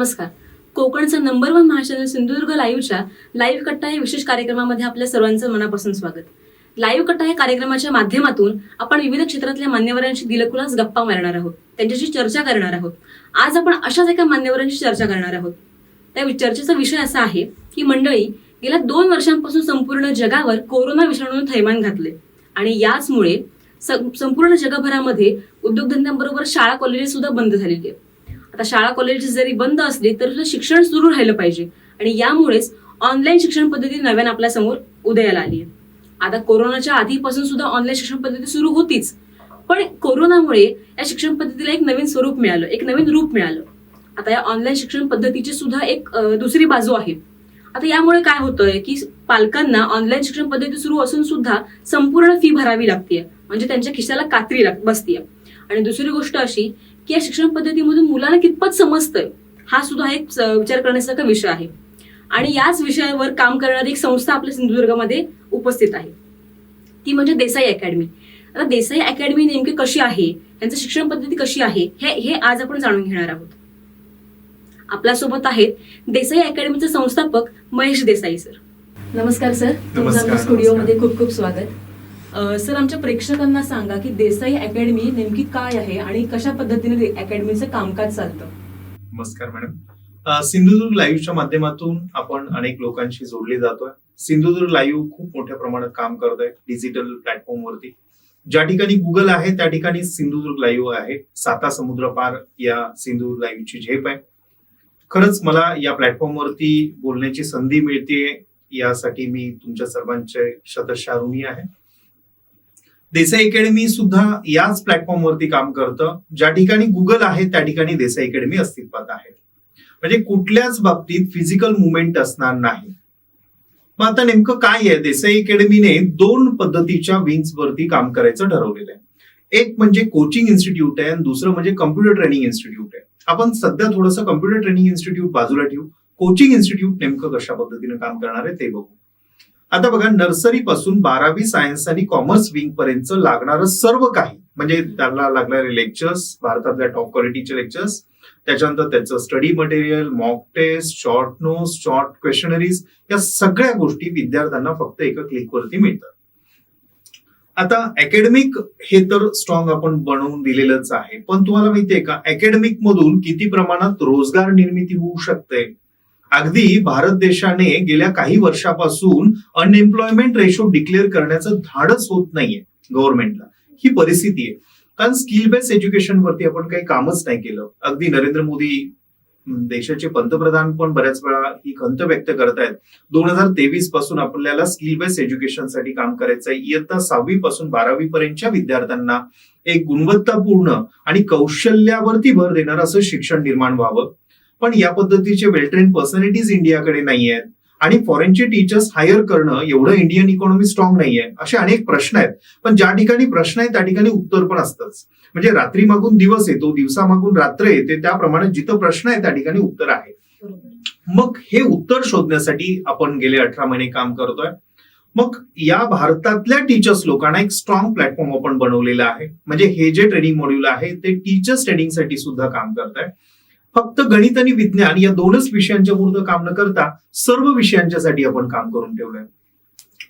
नमस्कार. कोकणचं नंबर 1 महाचॅनल सिंधुदुर्ग लाईव्हच्या लाईव्ह कट्टा या विशेष कार्यक्रमामध्ये आपल्या सर्वांचं मनापासून स्वागत. लाईव्ह कट्टा या कार्यक्रमाच्या माध्यमातून आपण विविध क्षेत्रातल्या मान्यवरांशी दिलखुलास गप्पा मारणार आहोत, त्यांच्याशी चर्चा करणार आहोत. आज आपण अशाच एका मान्यवरांशी चर्चा करणार आहोत. त्या चर्चेचा विषय असा आहे की मंडळी, गेल्या 2 वर्षांपासून संपूर्ण जगावर कोरोना विषाणूने थैमान घातले आणि याचमुळे संपूर्ण जगभरामध्ये उद्योगधंद्यांबरोबर शाळा कॉलेजेस सुद्धा बंद झालेली आहेत. आता शाळा कॉलेजेस जरी बंद असली तरी शिक्षण सुरू राहिलं पाहिजे आणि यामुळेच ऑनलाईन शिक्षण पद्धती नव्याने आपल्या समोर उदयाला आली आहे. आता कोरोनाच्या आधीपासून सुद्धा ऑनलाईन शिक्षण पद्धती सुरू होतीच, पण कोरोनामुळे या शिक्षण पद्धतीला एक नवीन स्वरूप मिळालं, एक नवीन रूप मिळालं. आता या ऑनलाईन शिक्षण पद्धतीची सुद्धा एक दुसरी बाजू आहे. आता यामुळे काय होतंय की पालकांना ऑनलाईन शिक्षण पद्धती सुरू असून सुद्धा संपूर्ण फी भरावी लागते, म्हणजे त्यांच्या खिशाला कात्री बसतीये. आणि दुसरी गोष्ट अशी की या शिक्षण पद्धतीमधून मुलांना कितपत समजतंय हा सुद्धा एक विचार करण्यासारखा विषय आहे. आणि याच विषयावर काम करणारी एक संस्था आपल्या सिंधुदुर्गामध्ये उपस्थित आहे, ती म्हणजे देसाई अकॅडमी. आता देसाई अकॅडमी नेमकी कशी आहे, यांचं शिक्षण पद्धती कशी आहे, हे आज आपण जाणून घेणार आहोत. आपल्यासोबत आहेत देसाई अकॅडमीचे संस्थापक महेश देसाई सर. नमस्कार सर, तुमचं आमच्या स्टुडिओमध्ये खूप खूप स्वागत. सर, आमच्या प्रेक्षकांना सांगा की देसाई अकॅडमी नेमकी काय आहे आणि कशा पद्धतीने अकॅडमीचं कामकाज चालतं. नमस्कार मॅडम. सिंधुदुर्ग लाईव्हच्या माध्यमातून आपण अनेक लोकांशी जोडले जातोय. सिंधुदुर्ग लाईव्ह खूप मोठ्या प्रमाणात काम करत आहे डिजिटल प्लॅटफॉर्मवरती. ज्या ठिकाणी गुगल आहे त्या ठिकाणी सिंधुदुर्ग लाईव्ह आहे. 7 समुद्र पार या सिंधुदुर्ग लाईव्हची झेप आहे. खरंच मला या प्लॅटफॉर्मवरती बोलण्याची संधी मिळते, यासाठी मी तुमच्या सर्वांचे शतशः ऋणी आहे. देसाई अकॅडमी सुद्धा याच प्लॅटफॉर्मवरती काम करतं. ज्या ठिकाणी गुगल आहे त्या ठिकाणी देसाई अकॅडमी अस्तित्वात आहे. म्हणजे कुठल्याच बाबतीत फिजिकल मुवमेंट असणार नाही. मग आता नेमकं काय आहे, देसाई अकॅडमीने 2 पद्धतीच्या विंग्स वरती काम करायचं ठरवलेलं आहे. एक म्हणजे कोचिंग इन्स्टिट्यूट आहे आणि दुसरं म्हणजे कम्प्युटर ट्रेनिंग इन्स्टिट्यूट आहे. आपण सध्या थोडंसं कम्प्युटर ट्रेनिंग इन्स्टिट्यूट बाजूला ठेवू, कोचिंग इन्स्टिट्यूट नेमकं कशा पद्धतीने काम करणार आहे ते बघू. आता बघा, नर्सरी पासून 12वी सायन्स आणि कॉमर्स विंग पर्यंत लागणारं सर्व काही, म्हणजे त्याला लागणारे लेक्चर्स, भारतातल्या टॉप क्वालिटीचे लेक्चर्स, त्याच्यानंतर त्याचं study material, mock test, short notes, short questionnaires, या सगळ्या गोष्टी विद्यार्थ्यांना फक्त एका क्लिकवरती मिळतात. आता अकॅडमिक हे तर स्ट्रॉंग आपण बनवून दिलेलंच आहे, पण तुम्हाला माहितीये का अकॅडमिक मधून किती प्रमाणात रोजगार निर्मिती होऊ शकते. अगदी भारत देशाने गेल्या काही वर्षापासून अनएम्प्लॉयमेंट रेशो डिक्लेअर करण्याचं धाडस होत नाहीये गव्हर्नमेंटला. ही परिस्थिती आहे कारण स्किल बेस्ड एज्युकेशन वरती आपण काही कामच नाही केलं. अगदी नरेंद्र मोदी देशाचे पंतप्रधान पण बऱ्याच वेळा ही खंत व्यक्त करतायत. 2023 पासून आपल्याला स्किल बेस्ड एज्युकेशनसाठी काम करायचं आहे. इयत्ता 6वी पासून 12वी पर्यंतच्या विद्यार्थ्यांना एक गुणवत्तापूर्ण आणि कौशल्यावरती भर देणार असं शिक्षण निर्माण व्हावं. पण या पद्धतीचे वेल ट्रेन पर्सनॅलिटीज इंडियाकडे नाही आहेत आणि फॉरेनचे टीचर्स हायर करणं एवढं इंडियन इकॉनॉमी स्ट्रॉंग नाहीये. असे अनेक प्रश्न आहेत, पण ज्या ठिकाणी प्रश्न आहे त्या ठिकाणी उत्तर पण असतंच. म्हणजे रात्री मागून दिवस येतो, दिवसामागून रात्र येते, त्याप्रमाणे जिथं प्रश्न आहे त्या ठिकाणी उत्तर आहे. मग हे उत्तर शोधण्यासाठी आपण गेले 18 महिने काम करतोय. मग या भारतातल्या टीचर्स लोकांना एक स्ट्रॉंग प्लॅटफॉर्म आपण बनवलेला आहे. म्हणजे हे जे ट्रेनिंग मॉड्यूल आहे ते टीचर्स ट्रेनिंगसाठी सुद्धा काम करत आहे. फक्त गणित आणि विज्ञान या 2च विषयांच्या पुरतं काम न करता सर्व विषयांच्यासाठी आपण काम करून ठेवलंय.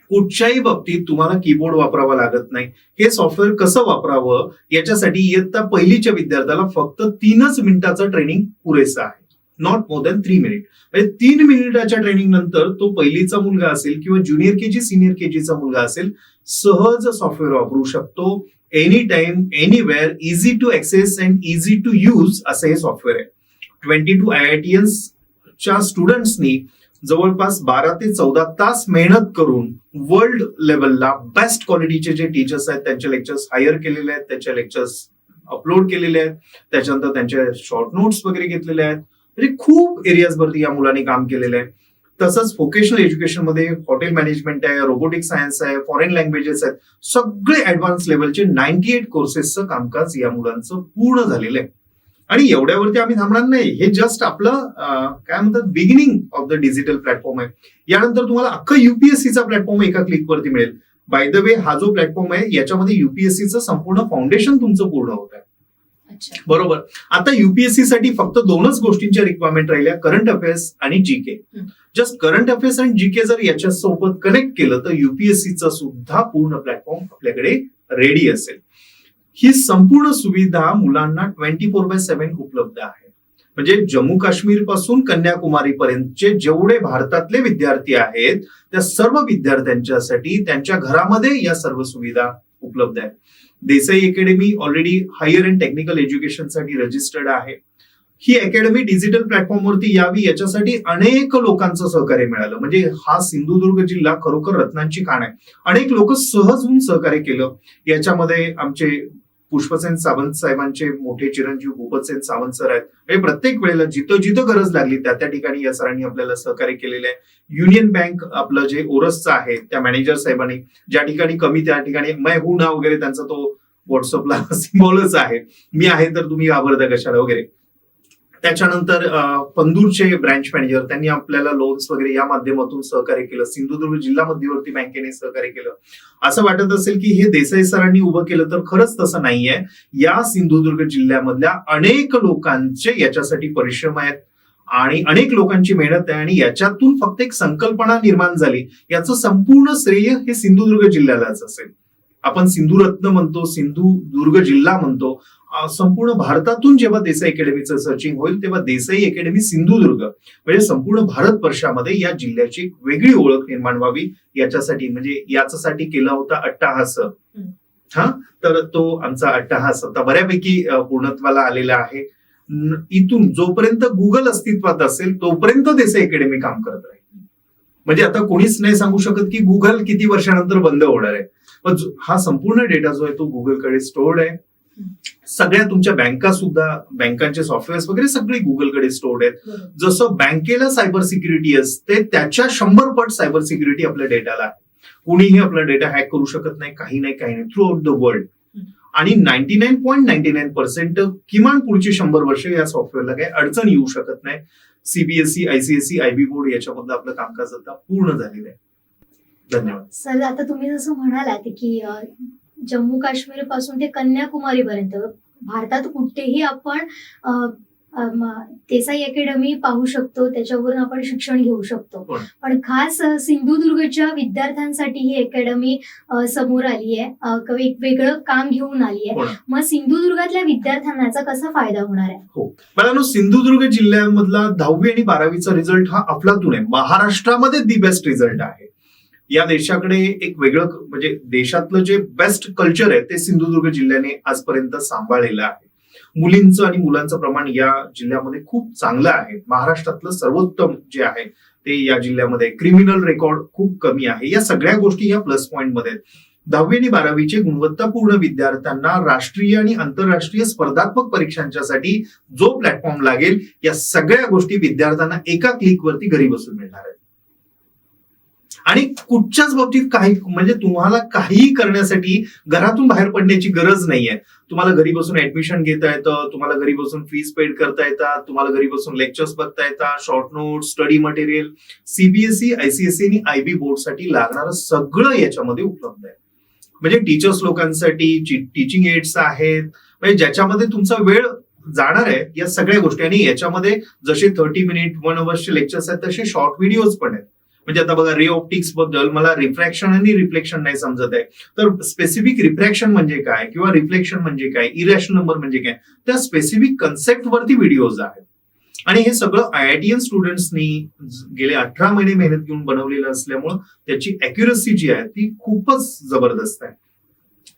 कुठच्याही बाबतीत तुम्हाला कीबोर्ड वापरावा लागत नाही. हे सॉफ्टवेअर कसं वापरावं याच्यासाठी इयत्ता 1लीच्या विद्यार्थ्याला फक्त 3च मिनिटाचं ट्रेनिंग पुरेसं आहे. Not more than 3 minute. म्हणजे 3 मिनिटाच्या ट्रेनिंग नंतर तो 1लीचा मुलगा असेल किंवा ज्युनियर केजी सिनियर केजीचा मुलगा असेल, सहज सॉफ्टवेअर वापरू शकतो. Any time anywhere, easy to access and easy to use असं हे सॉफ्टवेअर आहे. 22 IITians च्या स्टुडंट्सनी जवळपास 12 ते 14 तास मेहनत करून वर्ल्ड लेवलला बेस्ट क्वालिटीचे जे टीचर्स आहेत त्यांचे लेक्चर्स हायर केलेले आहेत, त्याचे लेक्चर्स अपलोड केलेले आहेत, त्याच्यानंतर त्यांचे शॉर्ट नोट्स वगैरे घेतलेले आहेत. म्हणजे खूप एरियाज वरती या मुलांनी काम केलेलं आहे. तसंच व्होकेशनल एज्युकेशन मध्ये हॉटेल मॅनेजमेंट आहे, रोबोटिक सायन्स आहे, फॉरेन लँग्वेजेस आहेत, सगळे ऍडव्हान्स लेवलचे 98 कोर्सेसचं कामकाज या मुलांचं पूर्ण झालेलं आहे. आणि एवढ्यावरती आम्ही थांबणार नाही. हे जस्ट आपलं काय म्हणतात beginning of the digital platform आहे. यानंतर तुम्हाला अख्खा युपीएससीचा प्लॅटफॉर्म एका क्लिकवरती मिळेल. बाय द वे, हा जो प्लॅटफॉर्म आहे याच्यामध्ये युपीएससीचं संपूर्ण फाउंडेशन तुमचं पूर्ण होत आहे. अच्छा. बरोबर. आता युपीएससी साठी फक्त दोनच गोष्टींच्या रिक्वायरमेंट राहिल्या, करंट अफेअर्स आणि जीके. हम्म. जस्ट करंट अफेअर्स आणि जीके जर याच्यासोबत कनेक्ट केलं तर युपीएससीचा सुद्धा पूर्ण प्लॅटफॉर्म आपल्याकडे रेडी असेल. ही संपूर्ण सुविधा मुलांना 24/7 उपलब्ध आहे. म्हणजे जम्मू काश्मीर पासून कन्याकुमारी पर्यंतचे जेवढे भारतातले विद्यार्थी आहेत त्या सर्व विद्यार्थ्यांच्यासाठी त्यांच्या घरामध्ये या सर्व सुविधा उपलब्ध आहेत. Desai academy already higher and technical एज्युकेशनसाठी रजिस्टर्ड आहे. ही अकॅडमी डिजिटल प्लॅटफॉर्मवरती यावी याच्यासाठी अनेक लोकांचं सहकार्य मिळालं. म्हणजे हा सिंधुदुर्ग जिल्हा खरोखर रत्नांची खाण आहे. अनेक लोक सहज होऊन सहकार्य केलं. याच्यामध्ये आमचे पुष्पसेन सावंत साहेबांचे मोठे चिरंजीव भूपतसेन सावंत सर आहेत. हे प्रत्येक वेळेला जिथं जिथं गरज लागली त्या त्या ठिकाणी या सरांनी आपल्याला सहकार्य केलेलं आहे. युनियन बँक आपलं जे ओरसचं आहे त्या मॅनेजर साहेबांनी ज्या ठिकाणी कमी त्या ठिकाणी मै हू ना वगैरे त्यांचा तो व्हॉट्सअपला सिम्बॉलच आहे, मी आहे तर तुम्ही घाबरता कशाला वगैरे. त्याच्यानंतर पंदूरचे ब्रँच मॅनेजर त्यांनी आपल्याला लोन्स वगैरे या माध्यमातून सहकार्य केलं. सिंधुदुर्ग जिल्हा मध्यवर्ती बँकेने सहकार्य केलं. असं वाटत असेल की हे देसाई सरांनी उभं केलं, तर खरंच तसं नाहीये. या सिंधुदुर्ग जिल्ह्यामधल्या अनेक लोकांचे याच्यासाठी परिश्रम आहेत आणि अनेक लोकांची मेहनत आहे आणि याच्यातून फक्त एक संकल्पना निर्माण झाली. याचं संपूर्ण श्रेय हे सिंधुदुर्ग जिल्ह्यालाच असेल. आपण सिंधुरत्न म्हणतो, सिंधुदुर्ग जिल्हा म्हणतो. संपूर्ण भारतातून जेव्हा देसाई अकॅडमीचं सर्चिंग होईल तेव्हा देसाई अकॅडमी सिंधुदुर्ग म्हणजे संपूर्ण भारतवर्षामध्ये या जिल्ह्याची वेगळी ओळख निर्माण व्हावी याच्यासाठी, म्हणजे याच्यासाठी केला होता अट्टाहास. हा, तर तो आमचा अट्टाहास आता बऱ्यापैकी पूर्णत्वाला आलेला आहे. इथून जोपर्यंत गुगल अस्तित्वात असेल तोपर्यंत देसाई अकॅडमी काम करत राहील. म्हणजे आता कोणीच नाही सांगू शकत की गुगल किती वर्षानंतर बंद होणार आहे. पण हा संपूर्ण डेटा जो आहे तो गुगलकडे स्टोर्ड आहे. सगळ्या तुमच्या बँका सुद्धा, बँकांचे सॉफ्टवेअर्स वगैरे सगळे गुगलकडे स्टोर्ड आहेत. जसं बँकेला सायबर सिक्युरिटी असते त्याच्या 100 पट सायबर सिक्युरिटी आपल्या डेटाला आहे. कुणीही आपला डेटा हॅक करू शकत नाही, काही नाही थ्रू आउट द वर्ल्ड. आणि 99.99% किमान पुढची 100 वर्ष या सॉफ्टवेअरला काही अडचण येऊ शकत नाही. सीबीएसई, आयसीएसई, आयबी बोर्ड याच्यामधलं आपलं कामकाज आता पूर्ण झालेलं आहे. धन्यवाद. सर, आता तुम्ही जसं म्हणालात की जम्मू काश्मीर पासून ते कन्याकुमारी पर्यंत भारतात कुठेही आपण देसाई अकॅडमी पाहू शकतो, त्याच्यावरून आपण शिक्षण घेऊ शकतो. पण खास सिंधुदुर्गच्या विद्यार्थ्यांसाठी ही अकॅडमी समोर आली आहे, एक वेगळं काम घेऊन आली आहे. मग सिंधुदुर्गातल्या विद्यार्थ्यांना याचा कसा फायदा होणार आहे? हो, मला सिंधुदुर्ग जिल्ह्यामधला 10वी आणि 12वीचा रिझल्ट हा अफलातून आहे. महाराष्ट्रामध्ये दी बेस्ट रिझल्ट आहे. या देशाकडे एक वेगळं, म्हणजे देशातलं जे बेस्ट कल्चर आहे ते सिंधुदुर्ग जिल्ह्याने आजपर्यंत सांभाळलेलं आहे. मुलींचं आणि मुलांचं प्रमाण या जिल्ह्यामध्ये खूप चांगलं आहे. महाराष्ट्रातलं सर्वोत्तम जे आहे ते या जिल्ह्यामध्ये. क्रिमिनल रेकॉर्ड खूप कमी आहे. या सगळ्या गोष्टी या प्लस पॉइंट मध्ये. 10वी आणि 12वीचे गुणवत्तापूर्ण विद्यार्थ्यांना राष्ट्रीय आणि आंतरराष्ट्रीय स्पर्धात्मक परीक्षांच्यासाठी जो प्लॅटफॉर्म लागेल या सगळ्या गोष्टी विद्यार्थ्यांना एका क्लिकवरती घरी बसून मिळणार आहेत. आणि कुठच्याच बाबतीत काही, म्हणजे तुम्हाला काहीही करण्यासाठी घरातून बाहेर पडण्याची गरज नाहीये. तुम्हाला घरी बसून ऍडमिशन घेता येतं, तुम्हाला घरी बसून फीस पेड करता येतात, तुम्हाला घरी बसून लेक्चर्स बघता येतात, short notes, study material, CBSE, ICSE आणि आयबी बोर्डसाठी लागणारं सगळं याच्यामध्ये उपलब्ध आहे. म्हणजे टीचर्स लोकांसाठी टीचिंग एड्स आहेत, म्हणजे ज्याच्यामध्ये तुमचा वेळ जाणार आहे या सगळ्या गोष्टी. आणि याच्यामध्ये जसे 30 मिनिट 1 अवर्सचे लेक्चर्स आहेत तसे शॉर्ट व्हिडिओज पण आहेत. म्हणजे आता बघा, रे ऑप्टिक्स बद्दल मला रिफ्रॅक्शन आणि रिफ्लेक्शन नाही समजत आहे, तर स्पेसिफिक रिफ्रॅक्शन म्हणजे काय किंवा रिफ्लेक्शन म्हणजे काय, इरॅशनल नंबर म्हणजे काय, त्या स्पेसिफिक कन्सेप्ट वरती व्हिडिओज आहेत. आणि हे सगळं IITian स्टुडंट्सनी गेले 18 महिने मेहनत घेऊन बनवलेलं असल्यामुळं त्याची अॅक्युरसी जी आहे ती खूपच जबरदस्त आहे.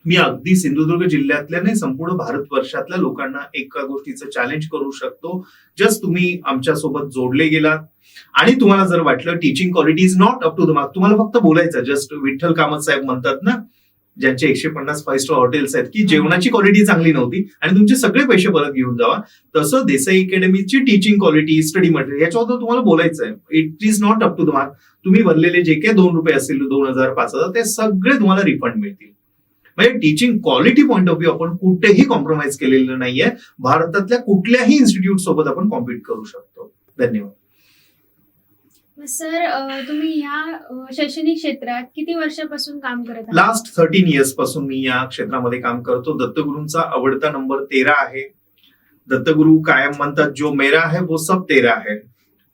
मी अगदी सिंधुदुर्ग जिल्ह्यातल्या नाही, संपूर्ण भारतवर्षातल्या लोकांना एका गोष्टीचं चॅलेंज करू शकतो. जस्ट तुम्ही आमच्यासोबत जोडले गेलात आणि तुम्हाला जर वाटलं teaching quality is not up to the mark, तुम्हाला फक्त बोलायचं, जस्ट विठ्ठल कामत साहेब म्हणतात ना, ज्यांचे 150 5 स्टार हॉटेल्स आहेत, की जेवणाची क्वालिटी चांगली नव्हती आणि तुमचे सगळे पैसे परत घेऊन जावा. तसं देसाई अकॅडमीची टीचिंग क्वालिटी, स्टडी मटेरियल याच्याबद्दल तुम्हाला बोलायचं आहे. It is not up to the mark. तुम्ही भरलेले जे काही ₹2 असतील, 2000 5000 ते सगळे तुम्हाला रिफंड मिळतील. म्हणजे teaching quality point of view आपण कुठेही कॉम्प्रोमाइज केलेलं नाहीये. भारतातल्या कुठल्याही इन्स्टिट्यूट सोबत आपण कॉम्पिट करू शकतो. धन्यवाद. सर, तुम्ही ह्या शैक्षणिक क्षेत्रात किती वर्षापासून काम करत आहात? लास्ट 13 इयर्स पासून मी या क्षेत्रामध्ये काम करतो. दत्तगुरूंचा आवडता नंबर 13 आहे. दत्तगुरु कायम म्हणतात जो मेरा है वो सब तेरा है.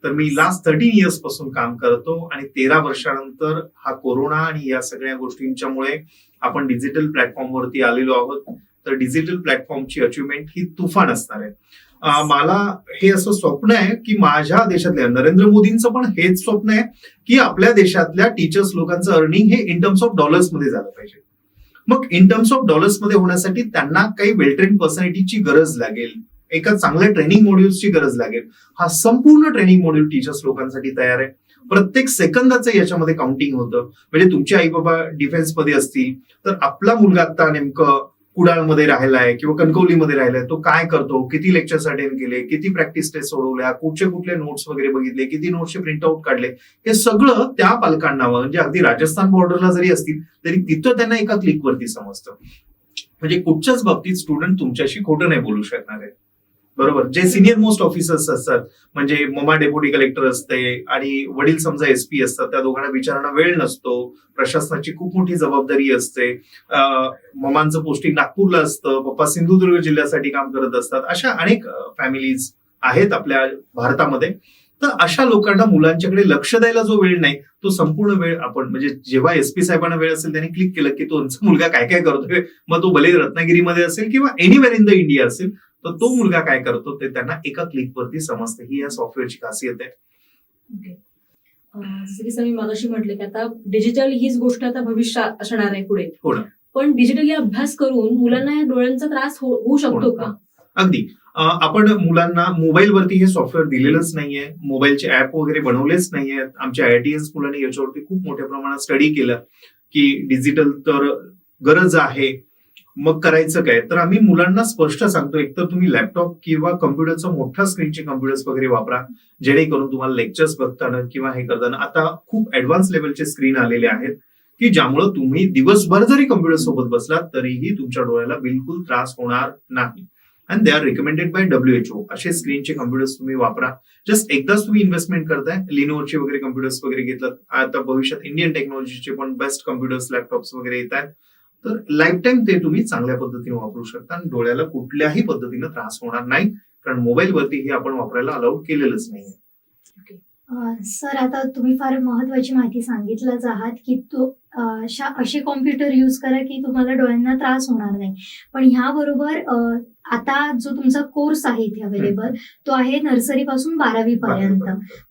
तर मी लास्ट 13 इयर्स पासून काम करतो आणि 13 वर्षानंतर हा कोरोना आणि या सगळ्या गोष्टींच्यामुळे आपण डिजिटल प्लॅटफॉर्मवरती आलेलो आहोत. तर डिजिटल प्लॅटफॉर्मची अचिव्हमेंट ही तुफान असणार आहे. मला हे असं स्वप्न आहे की माझ्या देशातल्या नरेंद्र मोदींचं पण हेच स्वप्न आहे की आपल्या देशातल्या टीचर्स लोकांचं अर्निंग हे इन टर्म्स ऑफ डॉलर्स मध्ये झालं पाहिजे. मग इन टर्म्स ऑफ डॉलर्स मध्ये होण्यासाठी त्यांना काही वेल ट्रेन पर्सनॅलिटीची गरज लागेल, एका चांगल्या ट्रेनिंग मॉड्यूल्सची गरज लागेल. हा संपूर्ण ट्रेनिंग मॉड्यूल टीचर्स लोकांसाठी तयार आहे. प्रत्येक सेकंदाचं याच्यामध्ये काउंटिंग होतं. म्हणजे तुमचे आई बाबा डिफेन्स मध्ये असतील तर आपला मुलगा आता नेमकं कुडाळमध्ये राहिलाय किंवा कणकवलीमध्ये राहिलाय, तो काय करतो, किती लेक्चर्स अटेंड केले, किती प्रॅक्टिस टेस्ट सोडवल्या, कुठले नोट्स वगैरे बघितले, किती नोट्सचे प्रिंटआउट काढले, हे सगळं त्या पालकांना म्हणजे अगदी राजस्थान बॉर्डरला जरी असतील तरी तिथं त्यांना एका क्लिकवरती समजतं. म्हणजे कुठच्याच बाबतीत स्टुडंट तुमच्याशी खोटं नाही बोलू शकणार आहे. बरोबर. जे सिनियर मोस्ट ऑफिसर्स असतात म्हणजे ममा डेप्युटी कलेक्टर असते आणि वडील समजा एसपी असतात, त्या दोघांना विचारांना वेळ नसतो, प्रशासनाची खूप मोठी जबाबदारी असते, ममांचं पोस्टिंग नागपूरला असतं, पप्पा सिंधुदुर्ग जिल्ह्यासाठी काम करत असतात. अशा अनेक फॅमिलीज आहेत आपल्या भारतामध्ये. तर अशा लोकांना मुलांच्याकडे लक्ष द्यायला जो वेळ नाही तो संपूर्ण वेळ आपण म्हणजे जेव्हा एसपी साहेबांना वेळ असेल त्यांनी क्लिक केलं की तुमचा मुलगा काय काय करतोय, मग तो भले रत्नागिरीमध्ये असेल किंवा एनिवेअर इन द इंडिया असेल, तर तो मुलगा काय करतो ते त्यांना एका क्लिकवरती समजते. ही या सॉफ्टवेअरची खासियत आहे. ओके. जसं की सर मी मगाशी म्हटलं की आता डिजिटल हीच गोष्ट आता भविष्यात असणार आहे पुढे. हो ना. पण डिजिटली अभ्यास करून मुलांना या डोळ्यांचा त्रास होऊ शकतो का? अगदी. आपण मुलांना मोबाईलवरती हे सॉफ्टवेअर दिलेलंच नाहीये, मोबाईलचे ऍप वगैरे बनवलेच नाहीयेत. आमच्या IITians मुलांनी याच्यावरती खूप मोठ्या प्रमाणात स्टडी केलं की डिजिटल तर गरज आहे, मग करायचं काय. तर आम्ही मुलांना स्पष्ट सांगतो, एकतर तुम्ही लॅपटॉप किंवा कम्प्युटरचा मोठ्या स्क्रीनचे कम्प्युटर्स वगैरे वापरा, जेणेकरून तुम्हाला लेक्चर्स बघताना किंवा हे करताना आता खूप ऍडव्हान्स लेवलचे स्क्रीन आलेले आहेत की ज्यामुळे तुम्ही दिवसभर जरी कम्प्युटर सोबत बसलात तरीही तुमच्या डोळ्याला बिलकुल त्रास होणार नाही. And they are recommended by WHO. असे स्क्रीनचे कम्प्युटर्स तुम्ही वापरा. जस्ट एकदाच तुम्ही इन्व्हेस्टमेंट करताय, लिनोवरचे वगैरे कम्प्युटर्स वगैरे घेतलात, आता भविष्यात इंडियन टेक्नॉलॉजीचे पण बेस्ट कम्प्युटर्स लॅपटॉप्स वगैरे येत आहेत, तर लाईफ टाईम ते तुम्ही चांगल्या पद्धतीने वापरू शकता आणि डोळ्याला कुठल्याही पद्धतीनं त्रास होणार नाही, कारण मोबाईलवरती हे आपण वापरायला अलाउड केलेलंच नाही. सर आता तुम्ही फार महत्वाची माहिती सांगितलंच आहात की असे कॉम्प्युटर यूज करा की तुम्हाला डोळ्यांना त्रास होणार नाही. पण ह्याबरोबर आता जो तुमचा कोर्स आहे इथे अवेलेबल तो आहे नर्सरी पासून 12वी पर्यंत.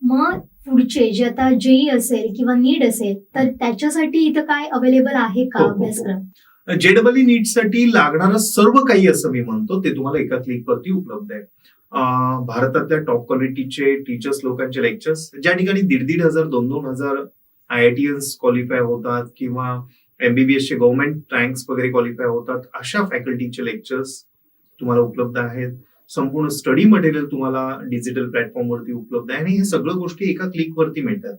मग पुढचे जे आता JEE असेल किंवा नीट असेल तर त्याच्यासाठी इथं काय अवेलेबल आहे का अभ्यासक्रम? JEE नीटसाठी लागणारं सर्व काही असं मी म्हणतो ते तुम्हाला एका क्लिकवरती उपलब्ध आहे. भारतातल्या टॉप क्वालिटीचे टीचर्स लोकांचे लेक्चर्स, ज्या ठिकाणी 1,500 2,000 IITians क्वालिफाय होतात किंवा MBBS चे गव्हर्नमेंट रँक्स वगैरे क्वालिफाय होतात, अशा फॅकल्टीचे लेक्चर्स तुम्हाला उपलब्ध आहेत. संपूर्ण स्टडी मटेरियल तुम्हाला डिजिटल प्लॅटफॉर्मवरती उपलब्ध आहे आणि हे सगळ्या गोष्टी एका क्लिकवरती मिळतात.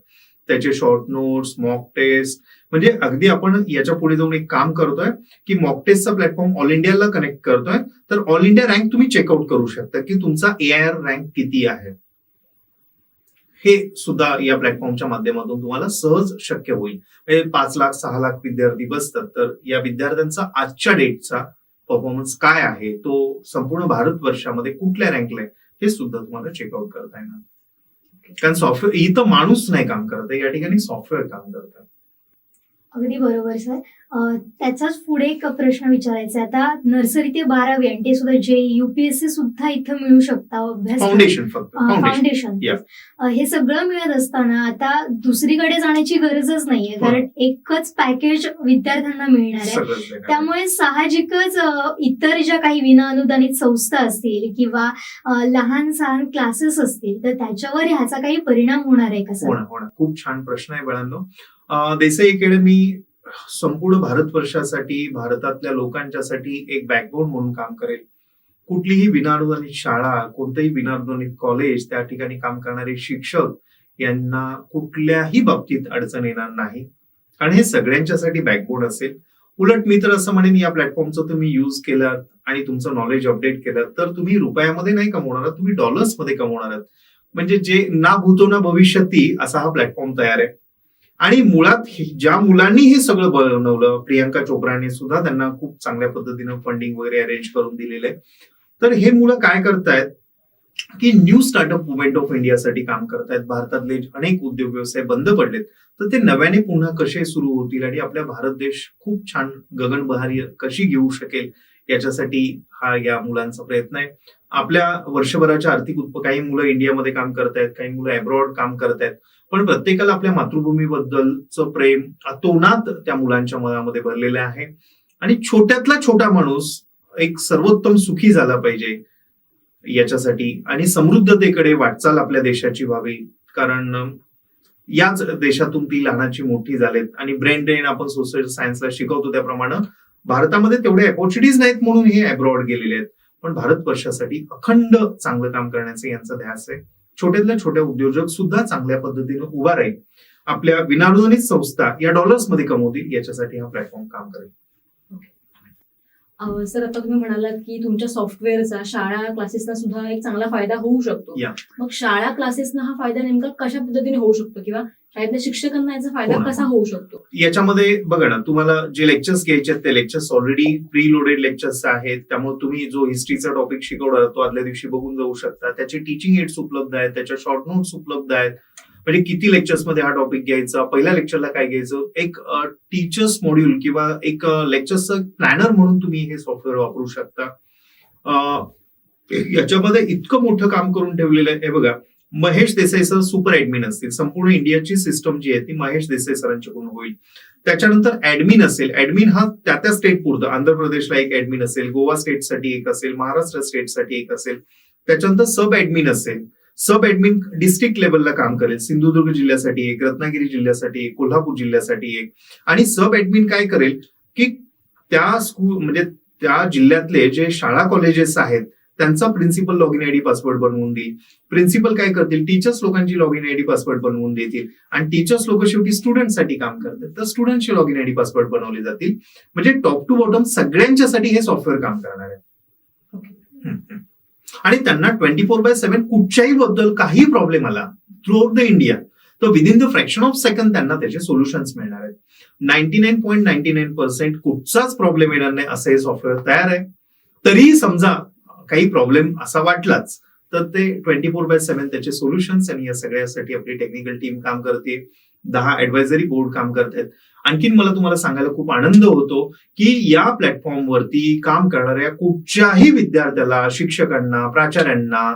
त्याचे शॉर्ट नोट्स, मॉक टेस्ट, म्हणजे अगदी आपण याच्या पुढे जाऊन एक काम करतोय की मॉक टेस्टचा प्लॅटफॉर्म ऑल इंडियाला कनेक्ट करतोय, तर ऑल इंडिया रँक तुम्ही चेकआउट करू शकता की तुमचा AIR रँक किती आहे. हे सुद्धा या प्लॅटफॉर्मच्या माध्यमातून तुम्हाला सहज शक्य होईल. 5 लाख 6 लाख विद्यार्थी बसतात, तर या विद्यार्थ्यांचा आजच्या डेटचा परफॉर्मन्स काय आहे, तो संपूर्ण भारतवर्षामध्ये कुठल्या रँकला आहे हे सुद्धा तुम्हाला चेकआउट करता येणार. कारण सॉफ्टवेअर इथं माणूस नाही काम करत आहे, या ठिकाणी सॉफ्टवेअर काम करतात. अगदी बरोबर सर. त्याचाच पुढे एक प्रश्न विचारायचा आहे. आता नर्सरी ते 12वी आणि ते सुद्धा JEE UPSC सुद्धा इथं मिळू शकता अभ्यास फाउंडेशन फक्त फाउंडेशन. हे सगळं मिळत असताना आता दुसरीकडे जाण्याची गरजच नाहीये, कारण एकच पॅकेज विद्यार्थ्यांना मिळणार आहे. त्यामुळे साहजिकच इतर ज्या काही विनाअनुदानित संस्था असतील किंवा लहान सहान क्लासेस असतील तर त्याच्यावर ह्याचा काही परिणाम होणार आहे का सर? होणार. खूप छान प्रश्न आहे बाळांनो. देसाई अकॅडमी संपूर्ण भारतवर्षासाठी, भारतातल्या लोकांच्यासाठी एक बॅकबोन म्हणून काम करेल. कुठलीही विनाअनुदानित शाळा, कोणतंही विनाअनुदानित कॉलेज, त्या ठिकाणी काम करणारे शिक्षक यांना कुठल्याही बाबतीत अडचण येणार नाही आणि हे सगळ्यांच्यासाठी बॅकबोन असेल. उलट मी तर असं म्हणेन, या प्लॅटफॉर्मचं तुम्ही युज केलात आणि तुमचं नॉलेज अपडेट केलं तर तुम्ही रुपयामध्ये नाही कमवणार, तुम्ही डॉलर्समध्ये कमवणार आहात. म्हणजे जे ना भूतो ना भविष्यती असा हा प्लॅटफॉर्म तयार आहे. आणि मुळात ज्या मुलांनी हे सगळं बनवलं, प्रियांका चोप्राने सुद्धा त्यांना खूप चांगल्या पद्धतीनं फंडिंग वगैरे अरेंज करून दिलेलं आहे. तर हे मुलं काय करतायत की न्यू स्टार्टअप मुवमेंट ऑफ इंडियासाठी काम करतायत. भारतातले अनेक उद्योग व्यवसाय बंद पडलेत, तर ते नव्याने पुन्हा कसे सुरू होतील आणि आपल्या भारत देश खूप छान गगनबहारी कशी घेऊ शकेल याच्यासाठी हा या मुलांचा प्रयत्न आहे. आपल्या वर्षभराच्या आर्थिक काही मुलं इंडियामध्ये काम करतायत, काही मुलं अब्रॉड काम करतायत, पण प्रत्येकाला आपल्या मातृभूमीबद्दलचं प्रेम अतोनात त्या मुलांच्या मनामध्ये भरलेलं आहे. आणि छोट्यातला छोटा माणूस एक सर्वोत्तम सुखी झाला पाहिजे याच्यासाठी आणि समृद्धतेकडे वाटचाल आपल्या देशाची व्हावी. कारण याच देशातून ती लहानाची मोठी झालेत आणि ब्रेन ड्रेन आपण सोशल सायन्सला शिकवतो त्याप्रमाणे भारतामध्ये तेवढे अपॉर्च्युनिटीज नाहीत म्हणून हे अब्रॉड गेलेले आहेत. पण भारतवर्षासाठी अखंड चांगलं काम करण्याचं यांचा ध्यास आहे. छोट्यातल्या छोट्या उद्योजक सुद्धा चांगल्या पद्धतीने उभा राहील, आपल्या विनानुदानित संस्था या डॉलर्समध्ये कमवतील याच्यासाठी हा प्लॅटफॉर्म काम करेल. सर, आता तुम्ही म्हणालात की तुमच्या सॉफ्टवेअरचा शाळा क्लासेसना सुद्धा एक चांगला फायदा होऊ शकतो. या. मग शाळा क्लासेसना हा फायदा नेमका कशा पद्धतीने होऊ शकतो किंवा शाळेतल्या शिक्षकांना याचा फायदा हो ना. कसा होऊ शकतो? याच्यामध्ये बघा ना, तुम्हाला जे लेक्चर्स घ्यायचे आहेत ते lectures already pre loaded lectures आहेत. त्यामुळे तुम्ही जो हिस्ट्रीचा टॉपिक शिकवणार तो आदल्या दिवशी बघून जाऊ शकता. त्याचे टीचिंग एड्स उपलब्ध आहेत, त्याच्या शॉर्ट नोट्स उपलब्ध आहेत. म्हणजे किती लेक्चर्स मध्ये हा टॉपिक घ्यायचा, पहिल्या लेक्चरला काय घ्यायचं, एक टीचर्स मॉड्यूल किंवा एक लेक्चरचं प्लॅनर म्हणून तुम्ही हे सॉफ्टवेअर वापरू शकता. याच्यामध्ये इतकं मोठं काम करून ठेवलेलं आहे. हे बघा, Mahesh Desai sir super admin असतील. संपूर्ण इंडियाची सिस्टम जी आहे ती महेश देसाई सरांच्याकडून होईल. त्याच्यानंतर ऍडमिन असेल. ऍडमिन हा त्या स्टेट पुरतं, आंध्र प्रदेशला एक ऍडमिन असेल, गोवा स्टेटसाठी एक असेल, महाराष्ट्र स्टेटसाठी एक असेल. त्याच्यानंतर सब ऍडमिन असेल. सब ऍडमिन डिस्ट्रिक्ट लेवलला काम करेल. सिंधुदुर्ग जिल्ह्यासाठी एक, रत्नागिरी जिल्ह्यासाठी एक, कोल्हापूर जिल्ह्यासाठी एक. आणि सब ऍडमिन काय करेल की त्या स्कूल म्हणजे त्या जिल्ह्यातले जे शाळा कॉलेजेस आहेत त्यांचा प्रिन्सिपल लॉगिन आयडी पासवर्ड बनवून देईल. प्रिन्सिपल काय करतील, टीचर्स लोकांची लॉगिन आयडी पासवर्ड बनवून देतील. आणि टीचर्स लोक शेवटी स्टुडंटसाठी काम करतात, तर स्टुडंटचे लॉगिन आयडी पासवर्ड बनवले जातील. म्हणजे टॉप टू बॉटम सगळ्यांच्यासाठी हे सॉफ्टवेअर काम करणार आहे. आणि त्यांना 24/7 कुठच्याही बद्दल काही प्रॉब्लेम आला थ्रू आउट द इंडिया तर within the fraction of second त्यांना त्याचे सोल्युशन्स मिळणार आहेत. 99.99% कुठचाच प्रॉब्लेम येणार नाही असं हे सॉफ्टवेअर तयार आहे. तरीही समजा काही प्रॉब्लेम असा वाटलाच तर ते 24/7 त्याचे सोल्युशन्स आणि या सगळ्यासाठी आपली टेक्निकल टीम काम करते. 10 ऍडवायझरी बोर्ड काम करतात. आणखीन मला तुम्हाला सांगायला खूप आनंद होतो की या प्लॅटफॉर्मवरती काम करणाऱ्या कुठच्याही विद्यार्थ्याला, शिक्षकांना, प्राचार्यांना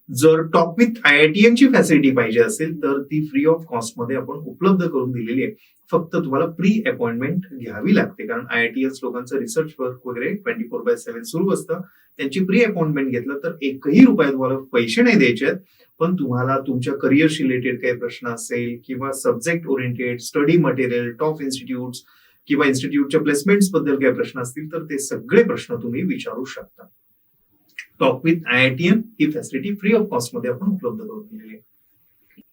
जर टॉप विथ IITM ची फॅसिलिटी पाहिजे असेल तर ती फ्री ऑफ कॉस्ट मध्ये आपण उपलब्ध करून दिलेली आहे. फक्त तुम्हाला प्री अपॉइंटमेंट घ्यावी लागते, कारण IITS लोकांचं रिसर्च वर्क वगैरे 24/7 सुरू असतं. त्यांची प्री अपॉइंटमेंट घेतलं तर एकही रुपया तुम्हाला पैसे नाही द्यायचे आहेत. पण तुम्हाला तुमच्या करिअरशी रिलेटेड काही प्रश्न असेल किंवा subject oriented, study material, top institutes किंवा इन्स्टिट्यूटच्या प्लेसमेंट्स बद्दल काही प्रश्न असतील तर ते सगळे प्रश्न तुम्ही विचारू शकता. Talk with IITM he facility free of cost मध्ये आपण उपलब्ध करून दिलेली आहे.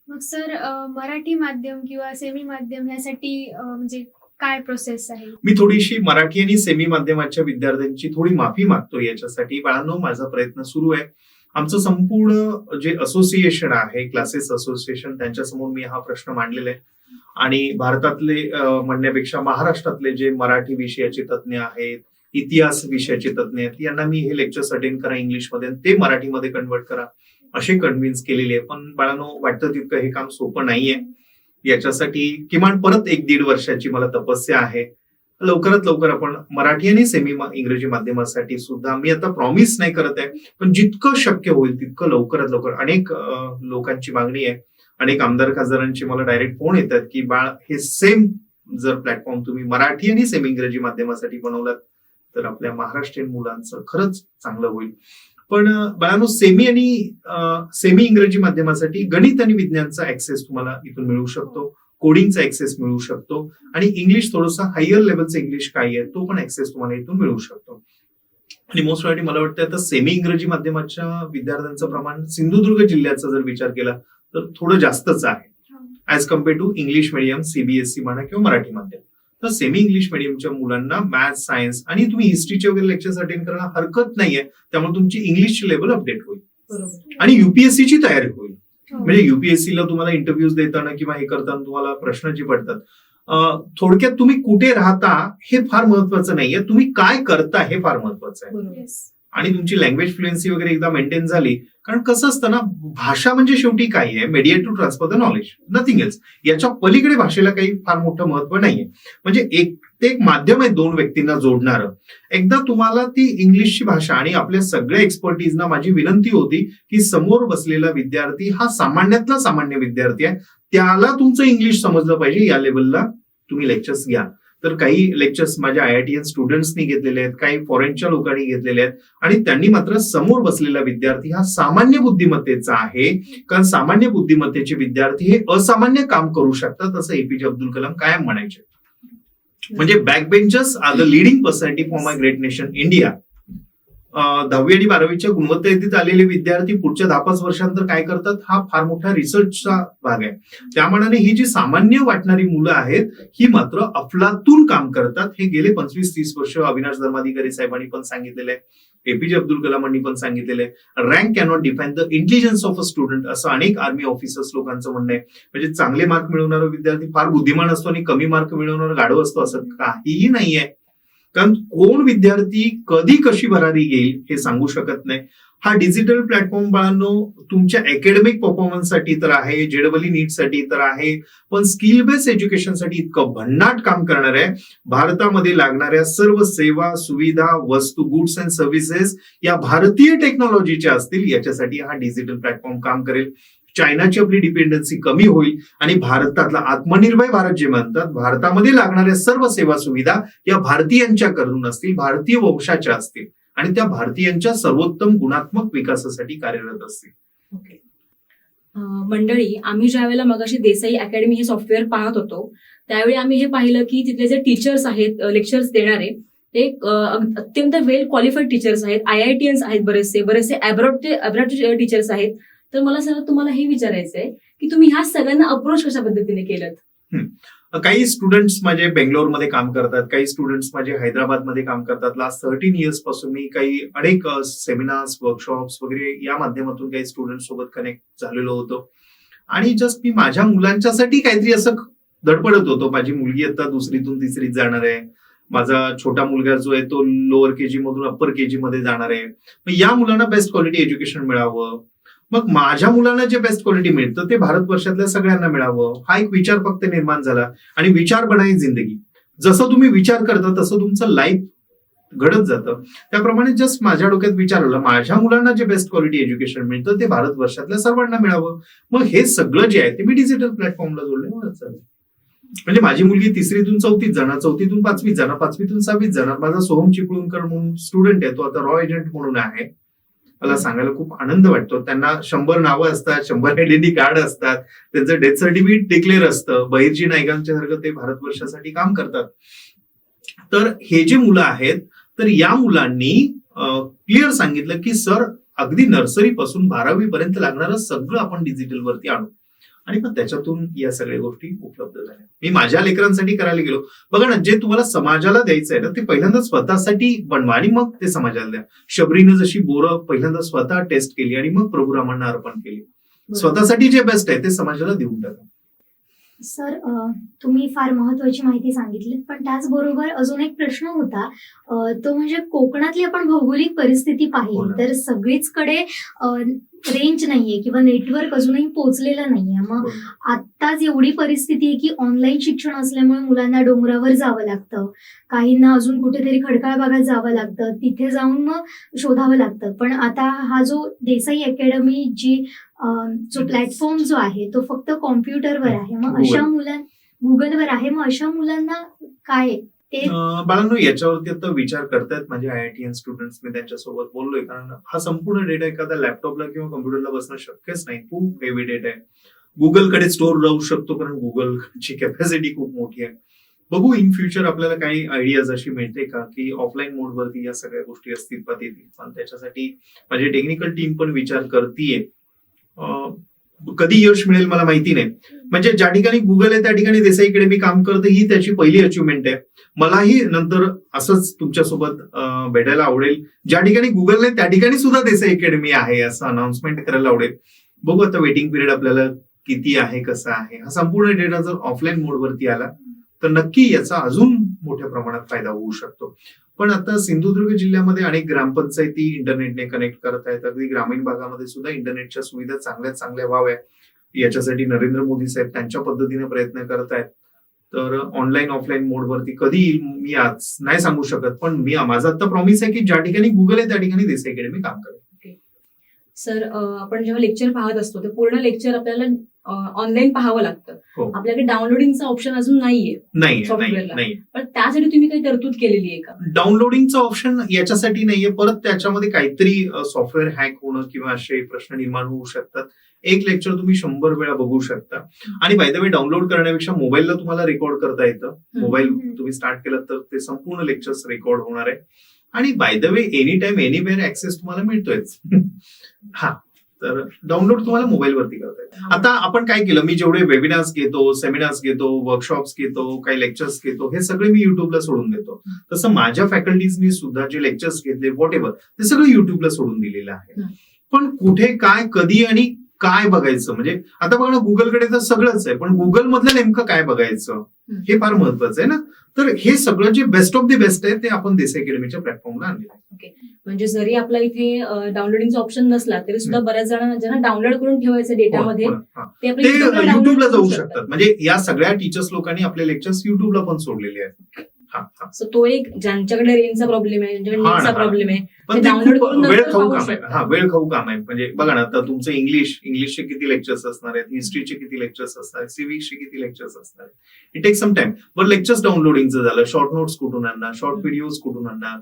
मग सर, मराठी माध्यम किंवा सेमी माध्यम ह्यासाठी म्हणजे काय प्रोसेस आहे? मी थोडीशी मराठी आणि सेमी माध्यमाच्या विद्यार्थ्यांची थोडी माफी मागतो याच्यासाठी. बाळांनो, माझा प्रयत्न सुरू आहे. आमचं संपूर्ण जे असोसिएशन आहे, क्लासेस असोसिएशन, त्यांच्यासमोर मी हा प्रश्न मांडलेला आहे. आणि भारतातले म्हणण्यापेक्षा महाराष्ट्रातले जे मराठी विषयाचे तज्ज्ञ आहेत, इतिहास विषयाचे तज्ज्ञ आहेत, यांना मी हे लेक्चर्स अटेंड करा इंग्लिशमध्ये आणि ते मराठीमध्ये कन्वर्ट करा असे कन्व्हिन्स केलेले आहे. पण बाळांनो, वाटतं तितकं हे काम सोपं नाहीये. याच्यासाठी किमान परत 1-1.5 वर्षाची मला तपस्या आहे. लवकरात लवकर आपण मराठी आणि सेमी इंग्रजी माध्यमासाठी सुद्धा, मी आता प्रॉमिस नाही करत आहे, पण जितकं शक्य होईल तितकं लवकरात लवकर. अनेक लोकांची मागणी आहे, अनेक आमदार खासदारांची मला डायरेक्ट फोन येतात की बाळ, हे सेम जर प्लॅटफॉर्म तुम्ही मराठी आणि सेमी इंग्रजी माध्यमासाठी बनवलात तर आपल्या महाराष्ट्रीयन मुलांचं खरंच चांगलं होईल. पण बाळांनो, सेमी इंग्रजी माध्यमासाठी गणित आणि विज्ञानचा ऍक्सेस तुम्हाला इथून मिळू शकतो, कोडिंगचा ऍक्सेस मिळू शकतो आणि इंग्लिश थोडंसं हायर लेवलचं इंग्लिश काय आहे तो पण ऍक्सेस तुम्हाला इथून मिळू शकतो. आणि मोस्ट ऑफ मला वाटतं आता सेमी इंग्रजी माध्यमाच्या विद्यार्थ्यांचं प्रमाण सिंधुदुर्ग जिल्ह्याचा जर विचार केला तर थोडं जास्तच आहे as compare to English medium, CBSE म्हणा किंवा मराठी माध्यम. तर सेमी इंग्लिश मिडियमच्या मुलांना मॅथ, सायन्स आणि तुम्ही हिस्ट्रीचे वगैरे लेक्चर्स अटेंड करायला हरकत नाहीये. त्यामुळे तुमची इंग्लिशची लेवल अपडेट होईल आणि UPSC ची तयारी होईल. म्हणजे UPSC ला तुम्हाला इंटरव्ह्यूज देताना किंवा हे करताना तुम्हाला प्रश्न जे पडतात, थोडक्यात तुम्ही कुठे राहता हे फार महत्वाचं नाहीये, तुम्ही काय करता हे फार महत्वाचं आहे. आणि तुमची लँग्वेज फ्लुएन्सी वगैरे एकदा मेंटेन झाली, कारण कसं असतं ना, भाषा म्हणजे शेवटी काय आहे, mediate to transfer the knowledge, nothing else. याच्या पलीकडे भाषेला काही फार मोठं महत्व नाहीये. म्हणजे ते एक माध्यम आहे दोन व्यक्तींना जोडणारं. एकदा तुम्हाला ती इंग्लिशची भाषा आणि आपल्या सगळ्या एक्सपर्टीजना माझी विनंती होती की समोर बसलेला विद्यार्थी हा सामान्यातला सामान्य विद्यार्थी आहे, त्याला तुमचं इंग्लिश समजलं पाहिजे, या लेवलला तुम्ही लेक्चर्स घ्या. तर काही लेक्चर्स माझ्या IITian स्टुडंट्सनी घेतलेले आहेत, काही फॉरेनच्या लोकांनी घेतलेले आहेत, आणि त्यांनी मात्र समोर बसलेला विद्यार्थी हा सामान्य बुद्धिमत्तेचा आहे, कारण सामान्य बुद्धिमत्तेचे विद्यार्थी हे असामान्य काम करू शकतात, असं APJ अब्दुल कलाम कायम म्हणायचे. म्हणजे backbenchers are the leading personality for my great nation India. 10वी आणि 12वीच्या गुणवत्तेत आलेले विद्यार्थी पुढच्या 10-5 वर्षांतर काय करतात, हा फार मोठा रिसर्चचा भाग आहे. त्यामानाने ही जी सामान्य वाटणारी मुलं आहेत ही मात्र अफलातून काम करतात. हे गेले 25-30 वर्ष अविनाश धर्माधिकारी साहेबांनी पण सांगितलेलं आहे, APJ अब्दुल कलामांनी पण सांगितलेलं आहे. Rank cannot define the intelligence of a student, असं अनेक आर्मी ऑफिसर्स लोकांचं म्हणणं आहे. म्हणजे चांगले मार्क मिळवणारा विद्यार्थी फार बुद्धिमान असतो आणि कमी मार्क मिळवणारा गाढव असतो, असं काहीही नाहीये. कारण कोण विद्यार्थी कधी कशी भरारी घेईल हे सांगू शकत नाही. हा डिजिटल प्लॅटफॉर्म बाळांनो तुमच्या अकॅडमिक परफॉर्मन्ससाठी तर आहे, JEE नीटसाठी तर आहे, पण स्किल बेस्ड एज्युकेशनसाठी इतकं भन्नाट काम करणार आहे. भारतामध्ये लागणाऱ्या सर्व सेवा सुविधा वस्तू गुड्स अँड सर्व्हिसेस या भारतीय टेक्नॉलॉजीच्या असतील, याच्यासाठी हा डिजिटल प्लॅटफॉर्म काम करेल. चायनाची आपली डिपेंडन्सी कमी होईल आणि भारतातला आत्मनिर्भर भारत जे म्हणतात, भारतामध्ये लागणाऱ्या सर्व सेवा सुविधा या भारतीयांच्या करून असतील, भारतीय वंशाच्या असतील आणि त्या भारतीयांच्या सर्वोत्तम गुणात्मक विकासासाठी कार्यरत असतील. ओके. मंडळी, आम्ही ज्यावेळेला मगाशी देसाई अकॅडमी हे सॉफ्टवेअर पाहत होतो त्यावेळी आम्ही हे पाहिलं की तिथले जे टीचर्स आहेत, लेक्चर्स देणारे, ते अत्यंत वेल क्वालिफाईड टीचर्स आहेत, IITians आहेत, बरेचसे अब्रॉडचे टीचर्स आहेत. तर मला सर तुम्हाला हे विचारायचं आहे की तुम्ही ह्या सगळ्यांना अप्रोच कशा पद्धतीने केलं? काही स्टुडंट्स माझे बेंगलोरमध्ये काम करतात, काही स्टुडंट्स माझे हैदराबादमध्ये काम करतात. लास्ट 13 इयर्स पासून मी अनेक सेमिनार्स वर्कशॉप्स वगैरे या माध्यमातून काही स्टुडंट्स सोबत कनेक्ट झालेलो होतो. आणि जस्ट मी माझ्या मुलांच्यासाठी काहीतरी असं धडपडत होतो. माझी मुलगी आता 2री-तून 3रीत जाणार आहे, माझा छोटा मुलगा जो आहे तो लोअर KG मधून अप्पर KG मध्ये जाणार आहे. मग या मुलांना बेस्ट क्वालिटी एज्युकेशन मिळावं, मग माझ्या मुलांना जे बेस्ट क्वालिटी मिळतं ते भारतवर्षातल्या सगळ्यांना मिळावं, हा एक विचार फक्त निर्माण झाला. आणि विचार बनाई जिंदगी, जसं तुम्ही विचार करता तसं तुमचं लाईफ घडत जातं. त्याप्रमाणे जस्ट माझ्या डोक्यात विचार आला, माझ्या मुलांना जे बेस्ट क्वालिटी एज्युकेशन मिळतं ते भारतवर्षातल्या सर्वांना मिळावं. मग हे सगळं जे आहे ते मी डिजिटल प्लॅटफॉर्मला जोडले चालेल. म्हणजे माझी मुलगी 3री-तून 4थीत जाणार, 4थीतून 5वीत जाणार, 5वीतून 6वीत जाणार. माझा सोहम चिपळूणकर म्हणून स्टुडंट आहे, तो आता रॉ एजंट म्हणून आहे. मला सांगायला खूप आनंद वाटतो. त्यांना 100 नावं असतात, 100 आयडेंटिटी कार्ड असतात, त्यांचं डेथ सर्टिफिकेट डिक्लेअर असतं. बहिर्जी नायकांच्या सारखं ते भारतवर्षासाठी काम करतात. तर हे जे मुलं आहेत, तर या मुलांनी क्लिअर सांगितलं की सर अगदी नर्सरी पासून 12वी पर्यंत लागणारं सगळं आपण डिजिटलवरती आणू. आणि मग त्याच्यातून या सगळ्या गोष्टी उपलब्ध झाल्या. मी माझ्या लेकरांसाठी करायला गेलो. बघा ना, जे तुम्हाला समाजाला द्यायचं आहे ना ते पहिल्यांदा स्वतःसाठी बनवा आणि मग ते समाजाला द्या. शबरीनं जशी बोरं पहिल्यांदा स्वतः टेस्ट केली आणि मग प्रभुरामांना अर्पण केली. स्वतःसाठी जे बेस्ट आहे ते समाजाला देऊन टाका. सर, तुम्ही फार महत्वाची माहिती सांगितली, पण त्याचबरोबर अजून एक प्रश्न होता, तो म्हणजे कोकणातली आपण भौगोलिक परिस्थिती पाहिली तर सगळीचकडे रेंज नाहीये किंवा नेटवर्क अजूनही पोहोचलेलं नाहीये. मग आत्ताच एवढी परिस्थिती आहे की ऑनलाईन शिक्षण असल्यामुळे मुलांना डोंगरावर जावं लागतं, काहींना अजून कुठेतरी खडकाळ भागात जावं लागतं, तिथे जाऊन मग शोधावं लागतं. पण आता हा जो देसाई अकॅडमी जो प्लॅटफॉर्म जो आहे तो फक्त कॉम्प्युटरवर आहे, मग अशा गुगलवर आहे, मग अशा मुलांना काय ते बाळांनो याच्यावरती आता विचार करतायत माझे IITian स्टुडंट्स. मी त्यांच्यासोबत बोललोय, कारण हा संपूर्ण डेटा एखाद्या लॅपटॉपला किंवा कम्प्युटरला बसणं शक्यच नाही. खूप हेवी डेटा आहे, गुगलकडे स्टोअर राहू शकतो कारण गुगलची कॅपॅसिटी खूप मोठी आहे. बघू इन फ्युचर आपल्याला काही आयडियाज अशी मिळते का की ऑफलाईन मोडवरती या सगळ्या गोष्टी अस्तित्वात येतील. पण त्याच्यासाठी माझी टेक्निकल टीम पण विचार करतीये. कधी यश मिळेल मला माहिती नाही. म्हणजे ज्या ठिकाणी गुगल आहे त्या ठिकाणी देसाई अकॅडमी काम करते, ही त्याची पहिली अचिव्हमेंट आहे. मलाही नंतर असंच तुमच्यासोबत भेटायला आवडेल. ज्या ठिकाणी गुगल नाही त्या ठिकाणी सुद्धा देसाई अकॅडमी आहे असं अनाउन्समेंट करायला आवडेल. बघू आता वेटिंग पिरियड आपल्याला किती आहे, कसं आहे. हा संपूर्ण डेटा जर ऑफलाईन मोडवरती आला तर नक्की याचा अजून मोठ्या प्रमाणात फायदा होऊ शकतो. पण आता सिंधुदुर्ग जिल्ह्यामध्ये अनेक ग्रामपंचायती इंटरनेटने कनेक्ट करत आहेत. अगदी ग्रामीण भागामध्ये सुद्धा इंटरनेटच्या सुविधा चांगल्यात चांगल्या व्हाव्या याच्यासाठी नरेंद्र मोदी साहेब त्यांच्या पद्धतीने प्रयत्न करत आहेत. तर ऑनलाईन ऑफलाईन मोडवरती कधी येईल मी आज नाही सांगू शकत, पण माझं आता प्रॉमिस आहे की ज्या ठिकाणी गुगल आहे त्या ठिकाणी देसाई अकॅडमी काम करेल. सर, आपण जेव्हा लेक्चर पाहत असतो ते पूर्ण लेक्चर आपल्याला ऑनलाईन पाहावं लागतं. हो. आपल्याकडे डाउनलोडिंगचा ऑप्शन अजून नाहीये सॉफ्टवेअरला. नाही, पण त्यासाठी तुम्ही काही तरतूद केलेली आहे का? डाउनलोडिंगचं ऑप्शन याच्यासाठी नाहीये. परत त्याच्यामध्ये काहीतरी सॉफ्टवेअर हॅक होणं किंवा असे प्रश्न निर्माण होऊ शकतात. एक लेक्चर तुम्ही 100 वेळा बघू शकता. आणि बाय द वे डाउनलोड करण्यापेक्षा मोबाईलला तुम्हाला रेकॉर्ड करता येतं. मोबाईल तुम्ही स्टार्ट केलं तर ते संपूर्ण लेक्चर्स रेकॉर्ड होणार आहे. आणि by the way any time anywhere access तुम्हाला मिळतोयच. हा, तर डाउनलोड तुम्हाला मोबाईलवरती करता येतं. आता आपण काय केलं, मी जेवढे वेबिनार्स घेतो, सेमिनार्स घेतो, वर्कशॉप्स घेतो, काही लेक्चर्स घेतो, हे सगळे मी युट्यूबला सोडून देतो. तसं माझ्या फॅकल्टीजनी सुद्धा जे लेक्चर्स घेतले व्हॉट एव्हर ते सगळं युट्यूबला सोडून दिलेलं आहे. पण कुठे काय कधी आणि काय बघायचं, म्हणजे आता बघा ना, गुगलकडे तर सगळंच आहे, पण गुगल मधलं नेमकं काय बघायचं हे फार महत्वाचं आहे ना. तर हे सगळं जे बेस्ट ऑफ द बेस्ट आहे ते आपण देसाई अकॅडमीच्या प्लॅटफॉर्मला आणले. म्हणजे जरी आपला इथे डाउनलोडिंगचा ऑप्शन नसला तरी सुद्धा बऱ्याच जणांना डाउनलोड करून ठेवायचं डेटामध्ये ते युट्यूबला जाऊ शकतात. म्हणजे या सगळ्या टीचर्स लोकांनी आपले लेक्चर्स युट्यूबला पण सोडलेले आहेत. सो तो एक ज्यांच्याकडे रेंजचा प्रॉब्लेम आहे, ज्यांच्याकडे नेटचा प्रॉब्लेम आहे, पण ते खूप वेळ खाऊ काम आहे. वेळ खाऊ काम आहे. म्हणजे बघा ना, आता तुमचं इंग्लिशचे किती लेक्चर्स असणार आहेत, हिस्ट्रीचे किती लेक्चर्स असणार आहेत, सिव्हिक्सचे किती लेक्चर्स असणार आहेत. It take some time. But lectures डाउनलोडिंगचं झालं, शॉर्ट नोट्स कुठून आणणार, शॉर्ट व्हिडिओज कुठून आणणार,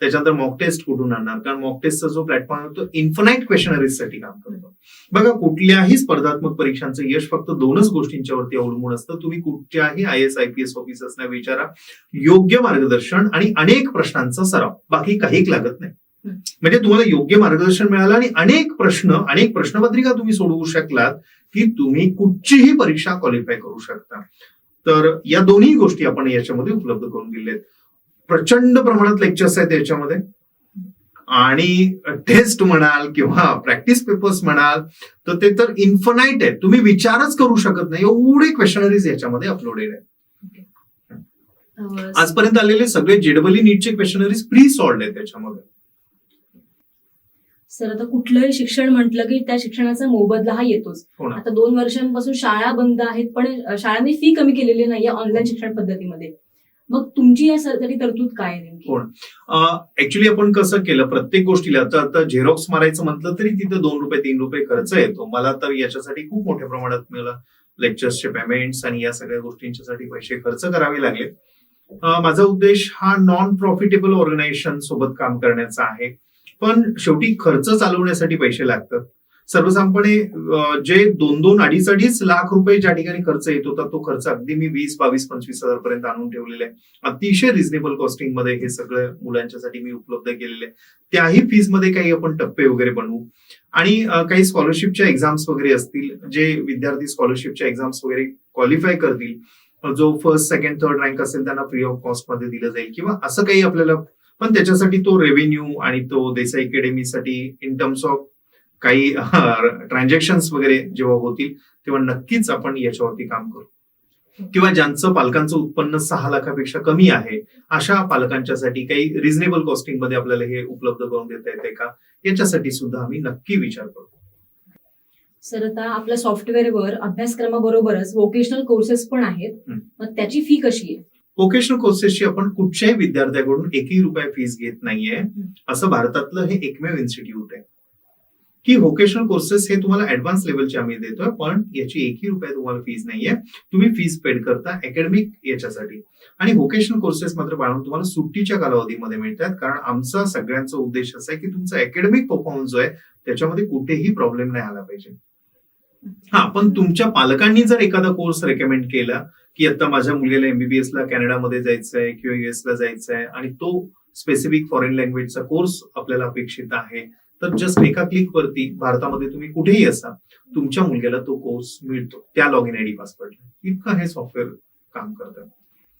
त्याच्यानंतर मॉक टेस्ट कुठून आणणार, कारण मॉक टेस्टचा जो प्लॅटफॉर्म आहे तो इन्फिनाइट क्वेश्चनरीज साठी काम करतो. बघा, कुठल्याही स्पर्धात्मक परीक्षांचं यश फक्त 2च गोष्टींच्यावरती अवलंबून असतं. तुम्ही कुठच्याही IAS IPS ऑफिसर्सना विचारा, योग्य मार्गदर्शन आणि अनेक प्रश्नांचा सराव, बाकी काही लागत नाही. म्हणजे तुम्हाला योग्य मार्गदर्शन मिळालं आणि अनेक प्रश्नपत्रिका तुम्ही सोडवू शकलात की तुम्ही कुठचीही परीक्षा क्वालिफाय करू शकता. तर या दोन्ही गोष्टी आपण याच्यामध्ये उपलब्ध करून दिल्या आहेत. प्रचंड प्रमाणात लेक्चर्स आहेत याच्यामध्ये, आणि टेस्ट म्हणाल किंवा प्रॅक्टिस पेपर्स म्हणाल तर ते तर इन्फिनाइट आहे. तुम्ही विचारच करू शकत नाही एवढे क्वेश्चनरीज याच्यामध्ये अपलोडेड आहेत. आजपर्यंत आलेले सगळे JEE नीटचे क्वेश्चनरीज प्री सॉल्व्ड आहेत त्याच्यामध्ये. सर, आता कुठलंही शिक्षण म्हटलं की त्या शिक्षणाचा मोबदला हा येतोच. आता 2 वर्षांपासून शाळा बंद आहेत, पण शाळांनी फी कमी केलेली नाहीये ऑनलाईन शिक्षण पद्धतीमध्ये. मग तुमची यासाठी तरतूद काय आहे नेमकी? ऍक्च्युली आपण कसं केलं, प्रत्येक गोष्टीला आता झेरॉक्स मारायचं म्हटलं तरी तिथं 2 रुपये 3 रुपये खर्च येतो. मला तर याच्यासाठी खूप मोठ्या प्रमाणात मला लेक्चर्सचे पेमेंट्स आणि या सगळ्या गोष्टींच्यासाठी पैसे खर्च करावे लागले. माझा उद्देश हा नॉन प्रॉफिटेबल ऑर्गनायझेशन सोबत काम करण्याचा आहे. पण शेवटी खर्च चालवण्यासाठी पैसे लागतात. सर्वसाधारणपणे जे 2-2-2.5 लाख रुपये ज्या ठिकाणी खर्च येत होता तो खर्च अगदी मी 20-22-25 हजार पर्यंत आणून ठेवलेला आहे. अतिशय रिझनेबल कॉस्टिंग मध्ये हे सगळं मुलांच्यासाठी मी उपलब्ध केलेले आहे. त्याही फीस मध्ये काही आपण टप्पे वगैरे बनवू आणि काही स्कॉलरशिपच्या एक्झाम्स वगैरे असतील, जे विद्यार्थी स्कॉलरशिपच्या एक्झाम्स वगैरे क्वालिफाय करतील, जो फर्स्ट सेकंड थर्ड रँक असेल त्यांना फ्री ऑफ कॉस्ट मध्ये दिलं जाईल किंवा असं काही आपल्याला. पण त्याच्यासाठी तो रेव्हेन्यू आणि तो देसाई अकॅडमीसाठी इन टर्म्स ऑफ काही ट्रान्झॅक्शन्स वगैरे जेव्हा होतील तेव्हा नक्कीच आपण याच्यावरती काम करू. किंवा ज्यांचं पालकांचं उत्पन्न 6 लाखापेक्षा कमी आहे अशा पालकांच्यासाठी काही रिझनेबल कॉस्टिंग मध्ये आपल्याला हे उपलब्ध करून देता येते का, याच्यासाठी सुद्धा आम्ही नक्की विचार करू. सर, आता आपल्या सॉफ्टवेअरवर अभ्यासक्रमाबरोबरच व्होकेशनल कोर्सेस पण आहेत, मग त्याची फी कशी आहे? व्होकेशनल कोर्सेसची आपण कुठच्याही विद्यार्थ्याकडून 1 रुपया फीस घेत नाहीये. असं भारतातलं हे एकमेव इन्स्टिट्यूट आहे की व्होकेशनल कोर्सेस हे तुम्हाला ऍडव्हान्स लेवलचे आम्ही देतोय, पण याची 1 रुपया तुम्हाला फीस नाहीये. तुम्ही फीस पेड करता अकॅडमिक याच्यासाठी. आणि व्होकेशनल कोर्सेस मात्र बाळून तुम्हाला सुट्टीच्या कालावधीमध्ये मिळतात, कारण आमचा सगळ्यांचा उद्देश असा आहे की तुमचा अकॅडमिक परफॉर्मन्स जो आहे त्याच्यामध्ये कुठेही प्रॉब्लेम नाही आला पाहिजे. पण तुमच्या पालकांनी जर एखादा कोर्स रेकमेंड केला की आता माझ्या मुलीला MBBS ला कॅनडामध्ये जायचं आहे किंवा US ला जायचं आहे आणि तो स्पेसिफिक फॉरेन लँग्वेजचा कोर्स आपल्याला अपेक्षित आहे, तर जस्ट एका क्लिक वरती भारतामध्ये तुम्ही कुठेही असा तुमच्या मुलग्याला तो कोर्स मिळतो त्या लॉग इन ID पासवर्डला. इतकं हे सॉफ्टवेअर काम करतं.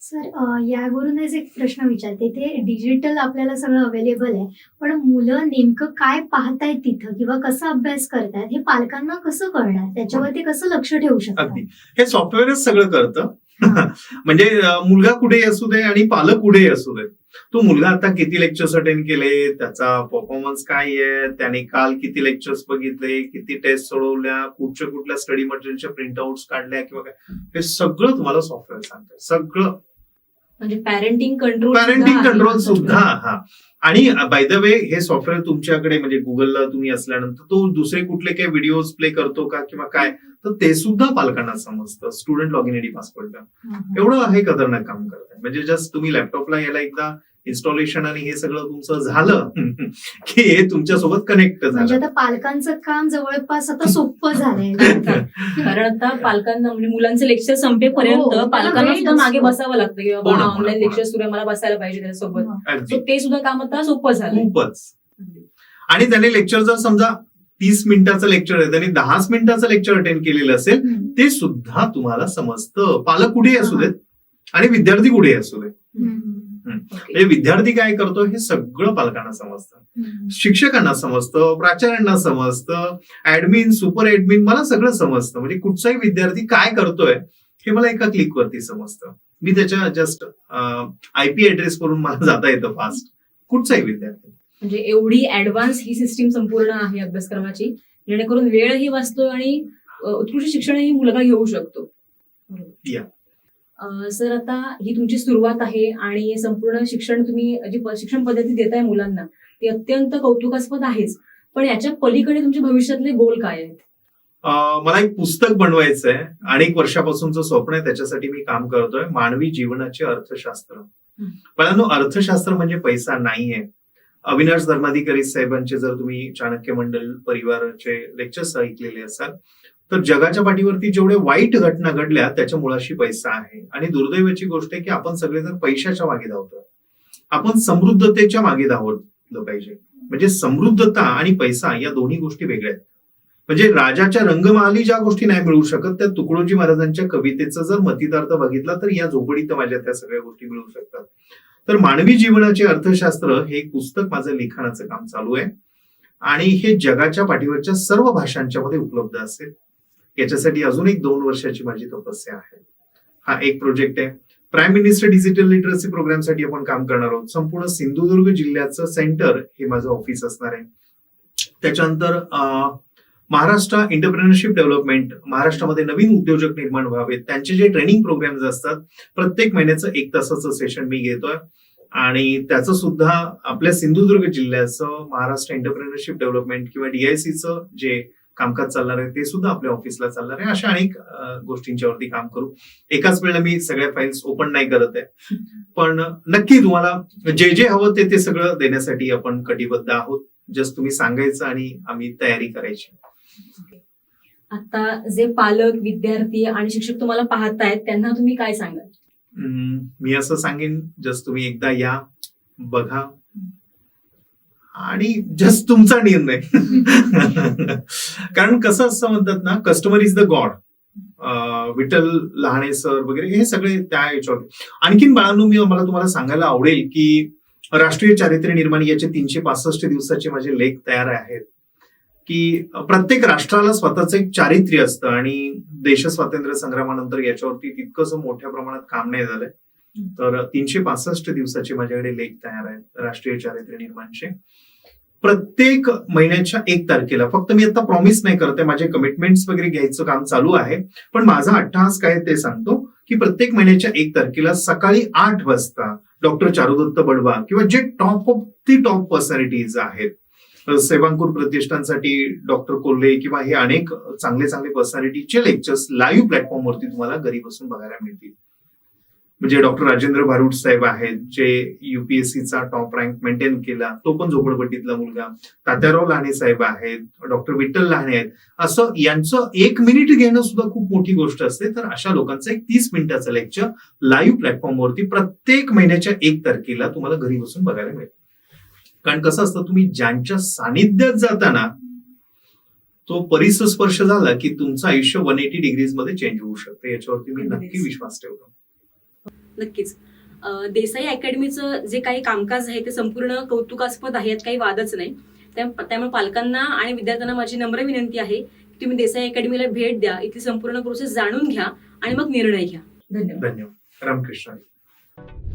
सर, यावरूनच एक प्रश्न विचारते. ते डिजिटल आपल्याला सगळं अवेलेबल आहे, पण मुलं नेमकं काय पाहतायत तिथं किंवा कसा अभ्यास करतायत हे पालकांना कसं कळणार, त्याच्यावरती कसं लक्ष ठेवू शकतात? अगदी हे सॉफ्टवेअरच सगळं करतं. म्हणजे मुलगा कुठेही असू दे आणि पालक कुठेही असू दे, तो मुलगा आता किती लेक्चर्स अटेंड केले, त्याचा परफॉर्मन्स काय आहे, त्याने काल किती लेक्चर्स बघितले, किती टेस्ट सोडवल्या, कुठल्या स्टडी मटेरियलच्या प्रिंटआउट्स काढल्या किंवा काय, हे सगळं तुम्हाला सॉफ्टवेअर सांगतंय. सगळं म्हणजे पॅरेंटिंग कंट्रोल सुद्धा. हा, आणि बाय द वे हे सॉफ्टवेअर तुमच्याकडे म्हणजे गुगलला तुम्ही असल्यानंतर तो दुसरे कुठले काही व्हिडिओज प्ले करतो का किंवा काय, तर ते सुद्धा पालकांना समजतं. Student log in ID password एवढं हे खतरनाक काम करत. म्हणजे जस्ट तुम्ही लॅपटॉपला याला एकदा इन्स्टॉलेशन आणि हे सगळं तुमचं झालं की हे तुमच्यासोबत कनेक्ट म्हणजे झालं. आता पालकांचं काम जवळपास आता सोपं झालंय. कारण आता पालकांना म्हणजे मुलांचे लेक्चर संपेपर्यंत हो, त्याला पालकांना वेळ सुद्धा मागे नसतो. बसावं लागतं की हो बाबा ना, हो ना, ऑनलाईन हो ना. लेक्चर सुरू आहे, मला बसायला पाहिजे त्याच्यासोबत. अगदी. So ते सुद्धा काम आता सोपं झालं. खूपच. आणि त्याने लेक्चर जर समजा 30 मिनिटाचं लेक्चर आहे, त्याने 10 मिनिटाचं लेक्चर अटेंड केलेलं असेल, ते सुद्धा तुम्हाला समजतं. पालक कुठेही असू देत आणि विद्यार्थी कुठेही असू देत. म्हणजे विद्यार्थी काय करतो हे सगळं पालकांना समजतं, शिक्षकांना समजतं, प्राचार्यांना समजतं, ऍडमिन, सुपर ऍडमिन, मला सगळं समजतं. म्हणजे कुठचाही विद्यार्थी काय करतोय हे मला एका क्लिकवरती समजतं. मी त्याच्या जस्ट IP ऍड्रेस करून मला जाता येतं फास्ट, कुठचाही विद्यार्थी. म्हणजे एवढी ऍडव्हान्स ही सिस्टीम संपूर्ण आहे अभ्यासक्रमाची, जेणेकरून वेळही वाचतो आणि उत्कृष्ट शिक्षणही मुलगा घेऊ शकतो. या. सर, आता ही तुमची सुरुवात आहे आणि संपूर्ण शिक्षण तुम्ही जी शिक्षण पद्धती देताय मुलांना ती अत्यंत कौतुकास्पद आहेच, पण याच्या पलीकडे तुमच्या भविष्यातले गोल काय आहेत? मला एक पुस्तक बनवायचं आहे, अनेक वर्षापासूनचं स्वप्न आहे, त्याच्यासाठी मी काम करतोय. मानवी जीवनाचे अर्थशास्त्र. पहिल्यांदा अर्थशास्त्र म्हणजे पैसा नाहीये. अविनाश धर्माधिकारी साहेबांचे जर तुम्ही चाणक्य मंडल परिवाराचे लेक्चर्स ऐकलेले असाल तर जगाच्या पाठीवरती जेवढे वाईट घटना घडल्या त्याच्या मुळाशी पैसा आहे. आणि दुर्दैवाची गोष्ट आहे की आपण सगळेजण पैशाच्या मागे धावतोय. आपण समृद्धतेच्या मागे धावलं पाहिजे. म्हणजे समृद्धता आणि पैसा या दोन्ही गोष्टी वेगळ्या आहेत. म्हणजे राजाच्या रंगमहाली ज्या गोष्टी नाही मिळू शकत त्या तुकडोजी महाराजांच्या कवितेचा जर मतितार्थ बघितला तर या झोपडीत माझ्या त्या सगळ्या गोष्टी मिळू शकतात. तर मानवी जीवनाचे अर्थशास्त्र हे एक पुस्तक माझं लिखाणाचं काम चालू आहे आणि हे जगाच्या पाठीवरच्या सर्व भाषांच्या मध्ये उपलब्ध असेल. याच्यासाठी अजून एक 2 वर्षाची माझी तपस्या आहे. हा एक प्रोजेक्ट आहे. प्राईम मिनिस्टर डिजिटल लिटरसी प्रोग्रामसाठी आपण काम करणार आहोत. संपूर्ण सिंधुदुर्ग जिल्ह्याचं सेंटर हे माझं ऑफिस असणार आहे. त्याच्यानंतर महाराष्ट्र एंटरप्रेन्योरशिप डेव्हलपमेंट, महाराष्ट्रामध्ये नवीन उद्योजक निर्माण व्हावेत त्यांचे जे ट्रेनिंग प्रोग्राम्स असतात प्रत्येक महिन्याचं 1 तासाचं सेशन मी घेतोय आणि त्याचं सुद्धा आपल्या सिंधुदुर्ग जिल्ह्याचं महाराष्ट्र एंटरप्रेन्योरशिप डेव्हलपमेंट किंवा DICचं जे कामकाज चालणार आहे ते सुद्धा आपल्या ऑफिसला चालणार आहे. अशा अनेक गोष्टींच्यावरती काम करू. एकाच वेळेला मी सगळ्या फाईल्स ओपन नाही करत आहे, पण नक्की तुम्हाला जे जे हवं ते सगळं देण्यासाठी आपण कटिबद्ध आहोत. जस्ट तुम्ही सांगायचं आणि आम्ही तयारी करायची. आता जे पालक, विद्यार्थी आणि शिक्षक तुम्हाला पाहतायत त्यांना तुम्ही काय सांगाल? मी असं सांगेन, जस्ट तुम्ही एकदा या, बघा आणि जस्ट तुमचा निर्णय. कारण कसं असं म्हणतात ना, customer is the God. Vitthal Lahane sir वगैरे हे सगळे त्या याच्यावर. आणखीन बाळांनो, मला तुम्हाला सांगायला आवडेल की राष्ट्रीय चारित्र्य निर्माण याचे 365 दिवसाचे माझे लेख तयार आहेत की प्रत्येक राष्ट्राला स्वतःचं एक चारित्र्य असतं आणि देश स्वातंत्र्य संग्रामानंतर याच्यावरती तितकंसं मोठ्या प्रमाणात काम नाही झालंय. तर 365 दिवसाचे माझ्याकडे लेख तयार आहेत राष्ट्रीय चारित्र्य निर्माणचे. प्रत्येक महिन्याच्या 1 तारखेला, फक्त मी आता प्रॉमिस नाही करते, माझे कमिटमेंट्स वगैरे घ्यायचं काम चालू आहे, पण माझा अट्टहास काय ते सांगतो की प्रत्येक महिन्याच्या 1 तारखेला सकाळी 8 वाजता डॉक्टर चारुदत्त बडवा किंवा जे top of the top personalities आहेत, सेवांकुर प्रतिष्ठानसाठी डॉक्टर कोल्हे किंवा हे अनेक चांगले चांगले पर्सनॅलिटीचे लेक्चर्स लाईव्ह प्लॅटफॉर्मवरती तुम्हाला घरी बसून बघायला मिळतील. म्हणजे डॉक्टर राजेंद्र भारूड साहेब आहेत जे UPSCचा टॉप रँक मेंटेन केला, तो पण झोपडपट्टीतला मुलगा. तात्याराव लहाने साहेब आहेत, डॉक्टर विठ्ठल लहाने आहेत. असं यांचं 1 मिनिट घेणं सुद्धा खूप मोठी गोष्ट असते. तर अशा लोकांचं एक 30 मिनिटाचं लेक्चर लाईव्ह प्लॅटफॉर्मवरती प्रत्येक महिन्याच्या 1 तारखेला तुम्हाला घरी बसून बघायला मिळेल. कारण कसं असतं, तुम्ही ज्यांच्या सानिध्यात जाताना तो परिसस्पर्श झाला की तुमचं आयुष्य 180 डिग्रीज मध्ये चेंज होऊ शकतं. याच्यावरती मी नक्की विश्वास ठेवतो. नक्कीच. देसाई अकॅडमीचं जे काही कामकाज आहे ते संपूर्ण कौतुकास्पद आहे, यात काही वादच नाही. त्यामुळे पालकांना आणि विद्यार्थ्यांना माझी नम्र विनंती आहे की तुम्ही देसाई अकॅडमीला भेट द्या, इथली संपूर्ण प्रोसेस जाणून घ्या आणि मग निर्णय घ्या. धन्यवाद. धन्यवाद. रामकृष्ण.